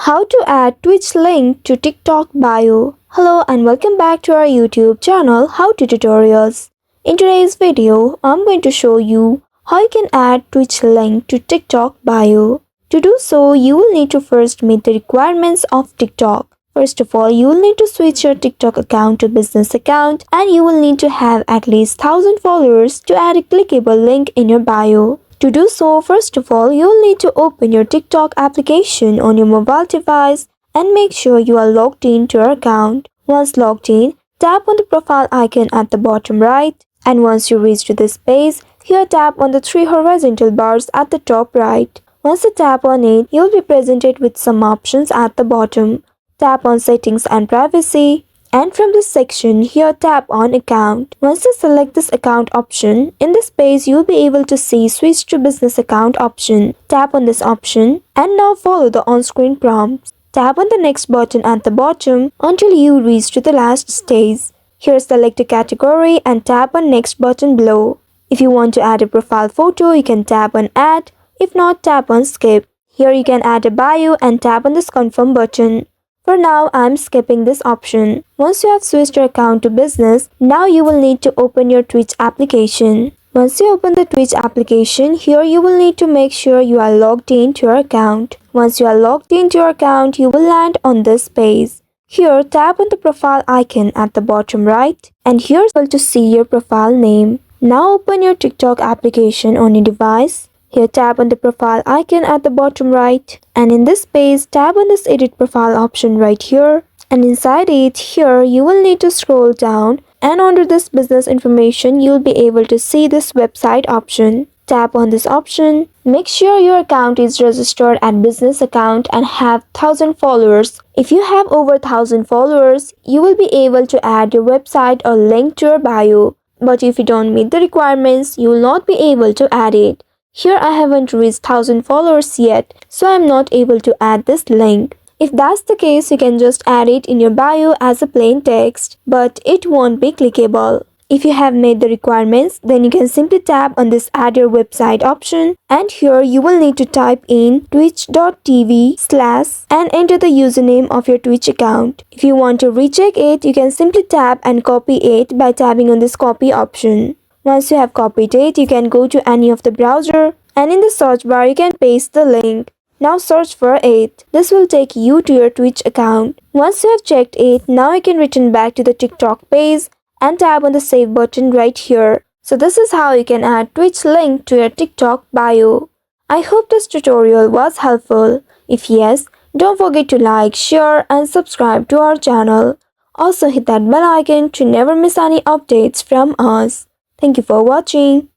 How to add Twitch link to TikTok bio. Hello and welcome back to our YouTube channel How to Tutorials. In today's video, I'm going to show you how you can add Twitch link to TikTok bio. To do so, you will need to first meet the requirements of TikTok. First of all, you will need to switch your TikTok account to business account and you will need to have at least 1000 followers to add a clickable link in your bio. To do so, first of all, you'll need to open your TikTok application on your mobile device and make sure you are logged in to your account. Once logged in, tap on the profile icon at the bottom right, and once you reach to this page, here tap on the 3 horizontal bars at the top right. Once you tap on it, you'll be presented with some options at the bottom. Tap on Settings and Privacy. And from this section, here tap on Account. Once you select this account option, in this page you'll be able to see Switch to Business Account option. Tap on this option and now follow the on-screen prompts. Tap on the next button at the bottom until you reach to the last stage. Here select a category and tap on Next button below. If you want to add a profile photo, you can tap on Add. If not, tap on Skip. Here you can add a bio and tap on this Confirm button. For now, I am skipping this option. Once you have switched your account to business, now you will need to open your Twitch application. Once you open the Twitch application, here you will need to make sure you are logged into your account. Once you are logged into your account, you will land on this page. Here, tap on the profile icon at the bottom right, and here you will to see your profile name. Now open your TikTok application on your device. Here tap on the profile icon at the bottom right, and in this page tap on this edit profile option right here, and inside it here you will need to scroll down, and under this business information you'll be able to see this website option. Tap on this option. Make sure your account is registered at business account and have 1000 followers. If you have over 1000 followers, you will be able to add your website or link to your bio. But if you don't meet the requirements, you will not be able to add it. Here I haven't reached 1000 followers yet, so I am not able to add this link. If that's the case, you can just add it in your bio as a plain text, but it won't be clickable. If you have met the requirements, then you can simply tap on this Add Your Website option, and here you will need to type in twitch.tv/ and enter the username of your Twitch account. If you want to recheck it, you can simply tap and copy it by tapping on this copy option. Once you have copied it, you can go to any of the browser and in the search bar you can paste the link. Now search for it. This will take you to your Twitch account. Once you have checked it, now you can return back to the TikTok page and tap on the save button right here. So this is how you can add Twitch link to your TikTok bio. I hope this tutorial was helpful. If yes, don't forget to like, share and subscribe to our channel. Also hit that bell icon to never miss any updates from us. Thank you for watching.